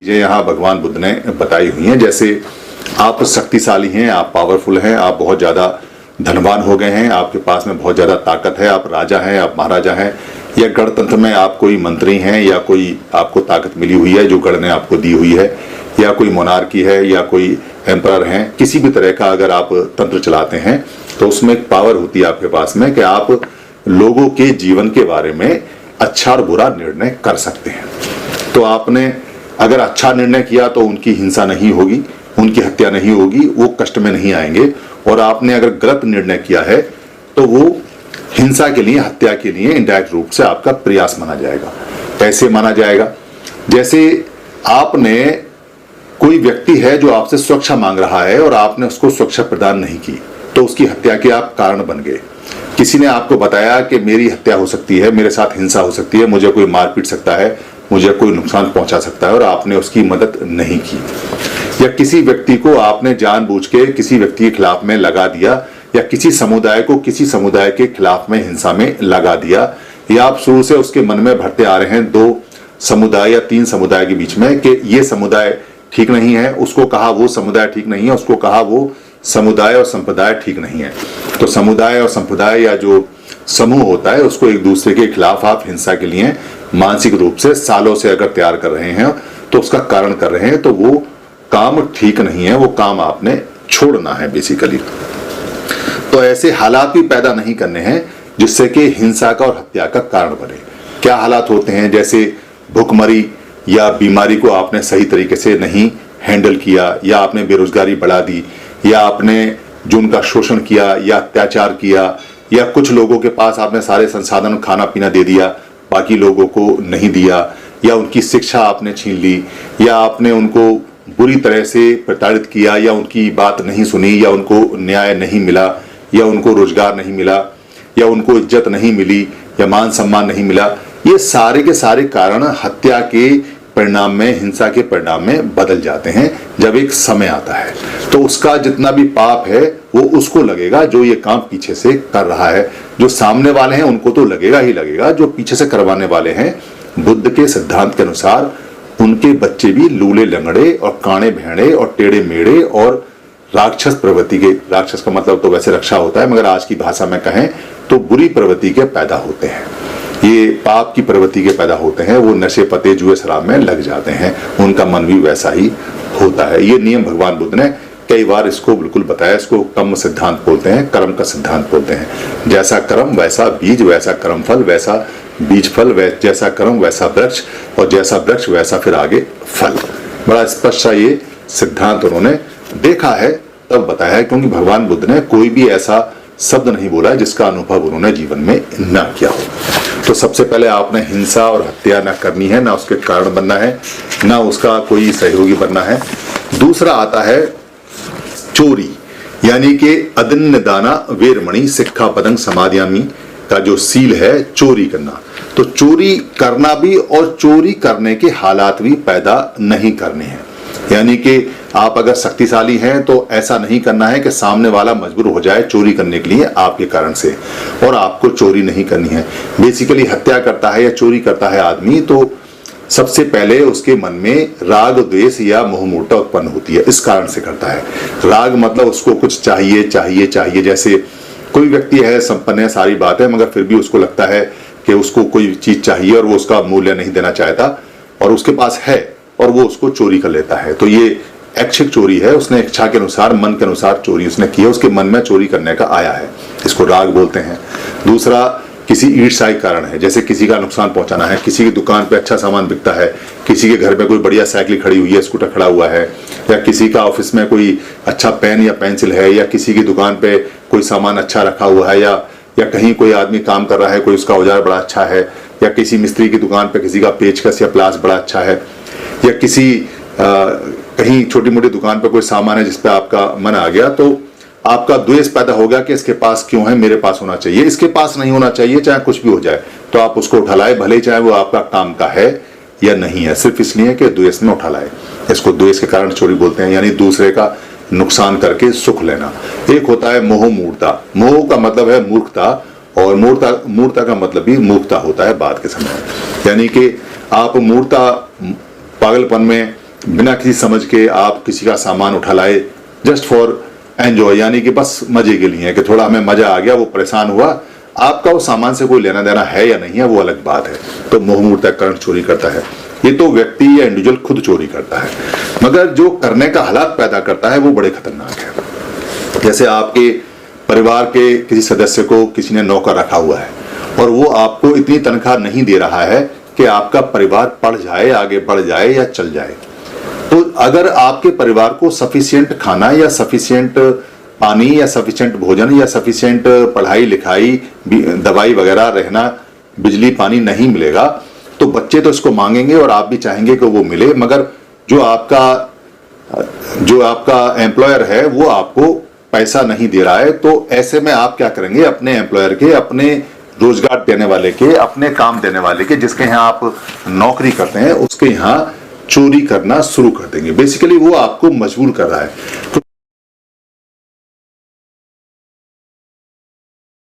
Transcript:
ये यहाँ भगवान बुद्ध ने बताई हुई हैं। जैसे आप शक्तिशाली हैं, आप पावरफुल हैं, आप बहुत ज़्यादा धनवान हो गए हैं, आपके पास में बहुत ज़्यादा ताकत है, आप राजा हैं, आप महाराजा हैं, या गणतंत्र में आप कोई मंत्री हैं, या कोई आपको ताकत मिली हुई है जो गण ने आपको दी हुई है, या कोई मोनार्की है, या कोई एम्परर हैं, किसी भी तरह का अगर आप तंत्र चलाते हैं तो उसमें एक पावर होती है आपके पास में कि आप लोगों के जीवन के बारे में अच्छा और बुरा निर्णय कर सकते हैं। तो आपने अगर अच्छा निर्णय किया तो उनकी हिंसा नहीं होगी, उनकी हत्या नहीं होगी, वो कष्ट में नहीं आएंगे। और आपने अगर गलत निर्णय किया है तो वो हिंसा के लिए, हत्या के लिए इनडायरेक्ट रूप से आपका प्रयास माना जाएगा। कैसे माना जाएगा? जैसे आपने, कोई व्यक्ति है जो आपसे सुरक्षा मांग रहा है और आपने उसको सुरक्षा प्रदान नहीं की तो उसकी हत्या के आप कारण बन गए। किसी ने आपको बताया कि मेरी हत्या हो सकती है, मेरे साथ हिंसा हो सकती है, मुझे कोई मार पीट सकता है, मुझे कोई नुकसान पहुंचा सकता है, और आपने उसकी मदद नहीं की। या किसी व्यक्ति को आपने जानबूझ के किसी व्यक्ति के खिलाफ में लगा दिया, या किसी समुदाय को किसी समुदाय के खिलाफ में हिंसा में लगा दिया, या आप शुरू से उसके मन में भरते आ रहे हैं दो समुदाय या तीन समुदाय के बीच में कि ये समुदाय ठीक नहीं है, उसको कहा वो समुदाय ठीक नहीं है, उसको कहा वो समुदाय और संप्रदाय ठीक नहीं है। तो समुदाय और संप्रदाय या जो समूह होता है उसको एक दूसरे के खिलाफ आप हिंसा के लिए मानसिक रूप से सालों से अगर तैयार कर रहे हैं तो उसका कारण कर रहे हैं, तो वो काम ठीक नहीं है, वो काम आपने छोड़ना है बेसिकली। तो ऐसे हालात भी पैदा नहीं करने हैं जिससे कि हिंसा का और हत्या का कारण बने। क्या हालात होते हैं? जैसे भूखमरी या बीमारी को आपने सही तरीके से नहीं हैंडल किया, या आपने बेरोजगारी बढ़ा दी, या आपने जो उनका शोषण किया या अत्याचार किया, या कुछ लोगों के पास आपने सारे संसाधन खाना पीना दे दिया, बाकी लोगों को नहीं दिया, या उनकी शिक्षा आपने छीन ली, या आपने उनको बुरी तरह से प्रताड़ित किया, या उनकी बात नहीं सुनी, या उनको न्याय नहीं मिला, या उनको रोजगार नहीं मिला, या उनको इज्जत नहीं मिली, या मान सम्मान नहीं मिला। ये सारे के सारे कारण हत्या के परिणाम में, हिंसा के परिणाम में बदल जाते हैं जब एक समय आता है। तो उसका जितना भी पाप है वो उसको लगेगा जो ये काम पीछे से कर रहा है। जो सामने वाले हैं उनको तो लगेगा ही लगेगा, जो पीछे से करवाने वाले हैं बुद्ध के सिद्धांत के अनुसार उनके बच्चे भी लूले लंगड़े और काणे भेड़े और टेढ़े मेढ़े और राक्षस प्रवृत्ति के, राक्षस का मतलब तो वैसे रक्षा होता है मगर आज की भाषा में कहें तो बुरी प्रवृत्ति के पैदा होते हैं, ये पाप की प्रवृत्ति के पैदा होते हैं। वो नशे पते जुए शराब में लग जाते हैं, उनका मन भी वैसा ही होता है। ये नियम भगवान बुद्ध ने कई बार इसको बिल्कुल बताया। इसको कर्म सिद्धांत बोलते हैं, कर्म का सिद्धांत बोलते हैं। जैसा कर्म वैसा बीज, वैसा कर्म फल वैसा बीज फल, जैसा कर्म वैसा वृक्ष, और जैसा वृक्ष वैसा फिर आगे फल। बड़ा स्पष्ट सा ये सिद्धांत उन्होंने देखा है तब बताया है, क्योंकि भगवान बुद्ध ने कोई भी ऐसा शब्द नहीं बोला है जिसका अनुभव उन्होंने जीवन में न किया हो। तो सबसे पहले आपने हिंसा और हत्या न करनी है, ना उसके कारण बनना है, ना उसका कोई सहयोगी बनना है। दूसरा आता है चोरी, यानी कि अदन्य दाना वेरमणि सिक्खापदं समादयामि का जो सील है चोरी करना। तो चोरी करना भी और चोरी करने के हालात भी पैदा नहीं करने हैं। यानी कि आप अगर शक्तिशाली हैं तो ऐसा नहीं करना है कि सामने वाला मजबूर हो जाए चोरी करने के लिए आपके कारण से, और आपको चोरी नहीं करनी है। बेसिकली हत्या करता है या चोरी करता है आदमी तो सबसे पहले उसके मन में राग द्वेष या मोह मूर्ता उत्पन्न होती है, इस कारण से करता है। राग मतलब उसको कुछ चाहिए चाहिए चाहिए। जैसे कोई व्यक्ति है, संपन्न है, सारी बात है, मगर फिर भी उसको लगता है कि उसको कोई चीज चाहिए और वो उसका मूल्य नहीं देना चाहता, और उसके पास है और वो उसको चोरी कर लेता है। तो ये ऐच्छिक चोरी है, उसने इच्छा के अनुसार, मन के अनुसार चोरी उसने की है, उसके मन में चोरी करने का आया है, इसको राग बोलते हैं। दूसरा किसी ईर्ष्या के कारण है, जैसे किसी का नुकसान पहुंचाना है, किसी की दुकान पे अच्छा सामान बिकता है, किसी के घर में कोई बढ़िया साइकिल खड़ी हुई है, स्कूटर खड़ा हुआ है, या किसी का ऑफिस में कोई अच्छा पेन या पेंसिल है, या किसी की दुकान पे कोई सामान अच्छा रखा हुआ है, या कहीं कोई आदमी काम कर रहा है, कोई उसका औजार बड़ा अच्छा है, या किसी मिस्त्री की दुकान पे किसी का पेचकस या प्लास बड़ा अच्छा है, या किसी कहीं छोटी मोटी दुकान पे कोई सामान है जिस पे आपका मन आ गया, तो आपका द्वेष पैदा हो गया कि इसके पास क्यों है, मेरे पास होना चाहिए, इसके पास नहीं होना चाहिए, चाहे कुछ भी हो जाए। तो आप उसको उठा लाए, भले चाहे वो आपका काम का है या नहीं है, सिर्फ इसलिए कि द्वेष में उठा लाए। इसको द्वेष के कारण चोरी बोलते हैं, यानी दूसरे का नुकसान करके सुख लेना। एक होता है मोह मूर्ता। मोह का मतलब है मूर्खता, और मूर्ता का मतलब भी मूर्खता होता है बाद के समय। यानी कि आप मूर्ता पागलपन में बिना किसी समझ के आप किसी का सामान उठा लाए जस्ट फॉर एंजॉय, यानी कि बस मजे के लिए, कि थोड़ा हमें मजा आ गया, वो परेशान हुआ, आपका उस सामान से कोई लेना देना है या नहीं है वो अलग बात है, तो मोह मूर्ता करंट चोरी करता है। ये तो व्यक्ति या इंडिविजुअल खुद चोरी करता है, मगर जो करने का हालात पैदा करता है वो बड़े खतरनाक है। जैसे आपके परिवार के किसी सदस्य को किसी ने नौकर रखा हुआ है और वो आपको इतनी तनख्वाह नहीं दे रहा है कि आपका परिवार बढ़ जाए, आगे बढ़ जाए या चल जाए। तो अगर आपके परिवार को सफिशिएंट खाना या सफिशिएंट पानी या सफिशिएंट भोजन या सफिशिएंट पढ़ाई लिखाई दवाई वगैरह रहना बिजली पानी नहीं मिलेगा तो बच्चे तो इसको मांगेंगे और आप भी चाहेंगे कि वो मिले, मगर जो आपका एम्प्लॉयर है वो आपको पैसा नहीं दे रहा है, तो ऐसे में आप क्या करेंगे, अपने एम्प्लॉयर के, अपने रोजगार देने वाले के, अपने काम देने वाले के, जिसके यहाँ आप नौकरी करते हैं उसके यहाँ चोरी करना शुरू कर देंगे। बेसिकली वो आपको मजबूर कर रहा है। तो